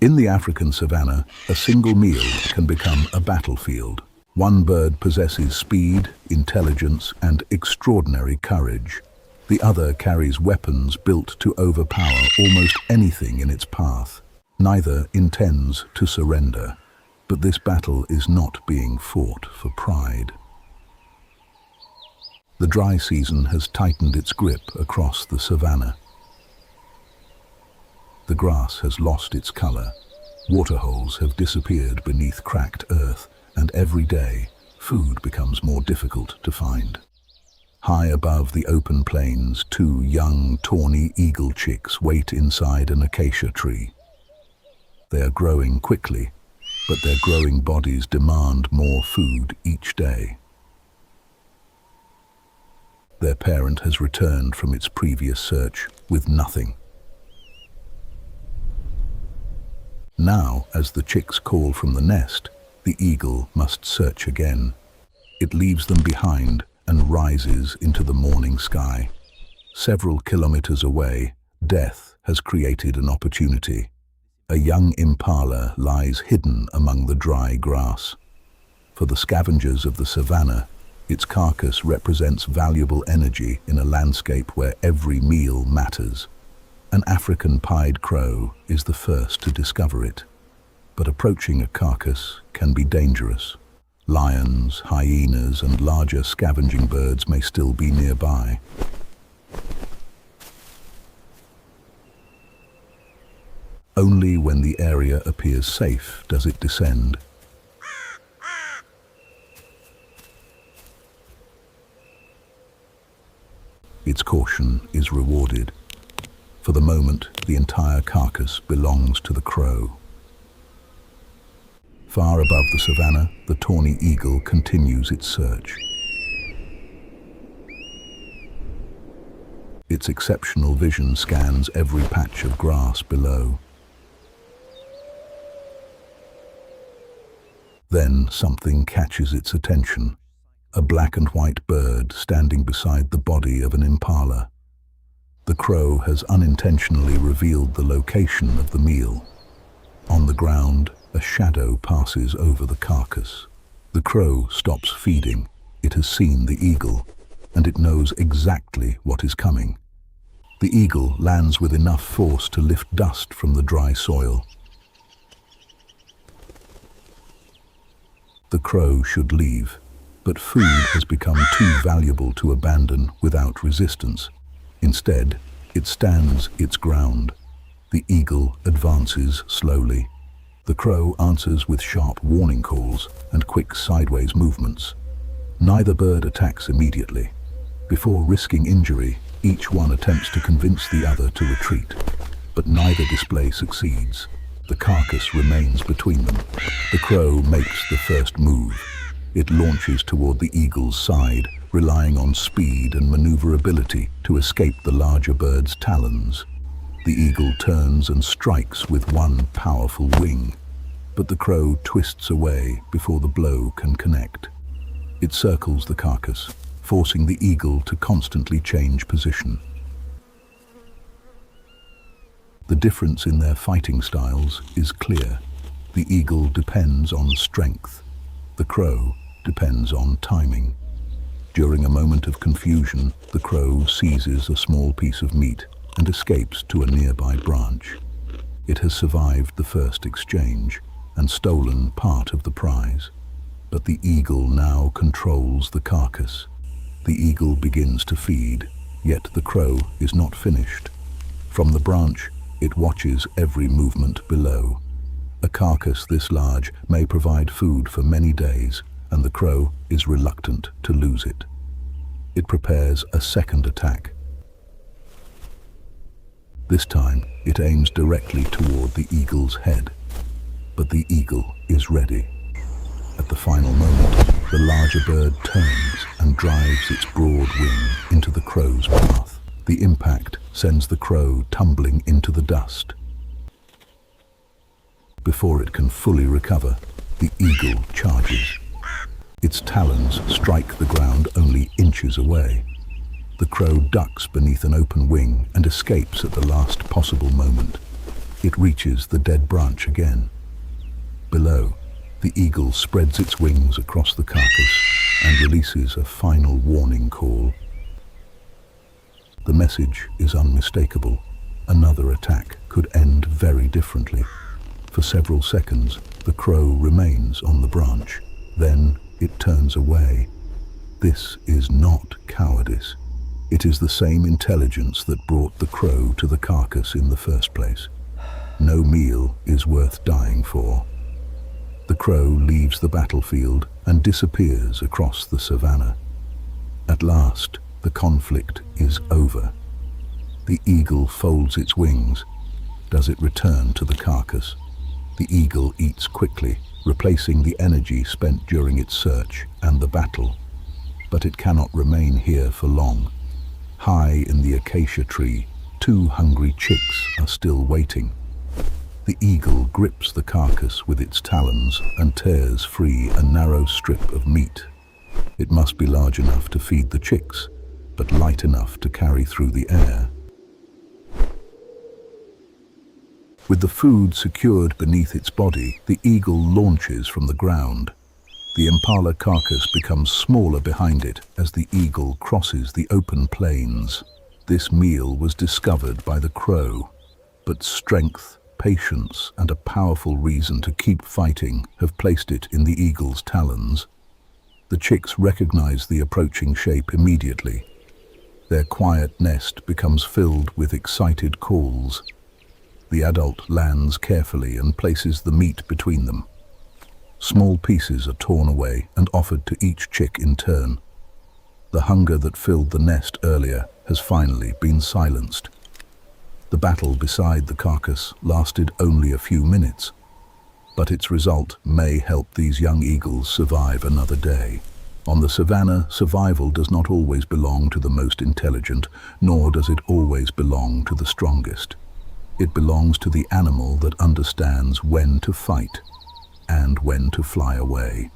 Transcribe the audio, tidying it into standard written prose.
In the African savanna, a single meal can become a battlefield. One bird possesses speed, intelligence, and extraordinary courage. The other carries weapons built to overpower almost anything in its path. Neither intends to surrender, but this battle is not being fought for pride. The dry season has tightened its grip across the savanna. The grass has lost its color, waterholes have disappeared beneath cracked earth, and every day, food becomes more difficult to find. High above the open plains, two young, tawny eagle chicks wait inside an acacia tree. They are growing quickly, but their growing bodies demand more food each day. Their parent has returned from its previous search with nothing. Now, as the chicks call from the nest, the eagle must search again. It leaves them behind and rises into the morning sky. Several kilometers away, death has created an opportunity. A young impala lies hidden among the dry grass. For the scavengers of the savanna, its carcass represents valuable energy in a landscape where every meal matters. An African pied crow is the first to discover it, but approaching a carcass can be dangerous. Lions, hyenas, and larger scavenging birds may still be nearby. Only when the area appears safe does it descend. Its caution is rewarded. For the moment, the entire carcass belongs to the crow. Far above the savanna, the tawny eagle continues its search. Its exceptional vision scans every patch of grass below. Then something catches its attention. A black and white bird standing beside the body of an impala. The crow has unintentionally revealed the location of the meal. On the ground, a shadow passes over the carcass. The crow stops feeding. It has seen the eagle, and it knows exactly what is coming. The eagle lands with enough force to lift dust from the dry soil. The crow should leave, but food has become too valuable to abandon without resistance. Instead, it stands its ground. The eagle advances slowly. The crow answers with sharp warning calls and quick sideways movements. Neither bird attacks immediately. Before risking injury, each one attempts to convince the other to retreat, but neither display succeeds. The carcass remains between them. The crow makes the first move. It launches toward the eagle's side, relying on speed and maneuverability to escape the larger bird's talons. The eagle turns and strikes with one powerful wing, but the crow twists away before the blow can connect. It circles the carcass, forcing the eagle to constantly change position. The difference in their fighting styles is clear. The eagle depends on strength. The crow depends on timing. During a moment of confusion, the crow seizes a small piece of meat and escapes to a nearby branch. It has survived the first exchange and stolen part of the prize. But the eagle now controls the carcass. The eagle begins to feed, yet the crow is not finished. From the branch, it watches every movement below. A carcass this large may provide food for many days, and the crow is reluctant to lose it. It prepares a second attack. This time, it aims directly toward the eagle's head, but the eagle is ready. At the final moment, the larger bird turns and drives its broad wing into the crow's path. The impact sends the crow tumbling into the dust. Before it can fully recover, the eagle charges. Its talons strike the ground only inches away. The crow ducks beneath an open wing and escapes at the last possible moment. It reaches the dead branch again. Below, the eagle spreads its wings across the carcass and releases a final warning call. The message is unmistakable. Another attack could end very differently. For several seconds, the crow remains on the branch. Then it turns away. This is not cowardice. It is the same intelligence that brought the crow to the carcass in the first place. No meal is worth dying for. The crow leaves the battlefield and disappears across the savanna. At last, the conflict is over. The eagle folds its wings. Does it return to the carcass? The eagle eats quickly, replacing the energy spent during its search and the battle. But it cannot remain here for long. High in the acacia tree, 2 hungry chicks are still waiting. The eagle grips the carcass with its talons and tears free a narrow strip of meat. It must be large enough to feed the chicks, but light enough to carry through the air. With the food secured beneath its body, the eagle launches from the ground. The impala carcass becomes smaller behind it as the eagle crosses the open plains. This meal was discovered by the crow, but strength, patience, and a powerful reason to keep fighting have placed it in the eagle's talons. The chicks recognize the approaching shape immediately. Their quiet nest becomes filled with excited calls. The adult lands carefully and places the meat between them. Small pieces are torn away and offered to each chick in turn. The hunger that filled the nest earlier has finally been silenced. The battle beside the carcass lasted only a few minutes, but its result may help these young eagles survive another day. On the savanna, survival does not always belong to the most intelligent, nor does it always belong to the strongest. It belongs to the animal that understands when to fight and when to fly away.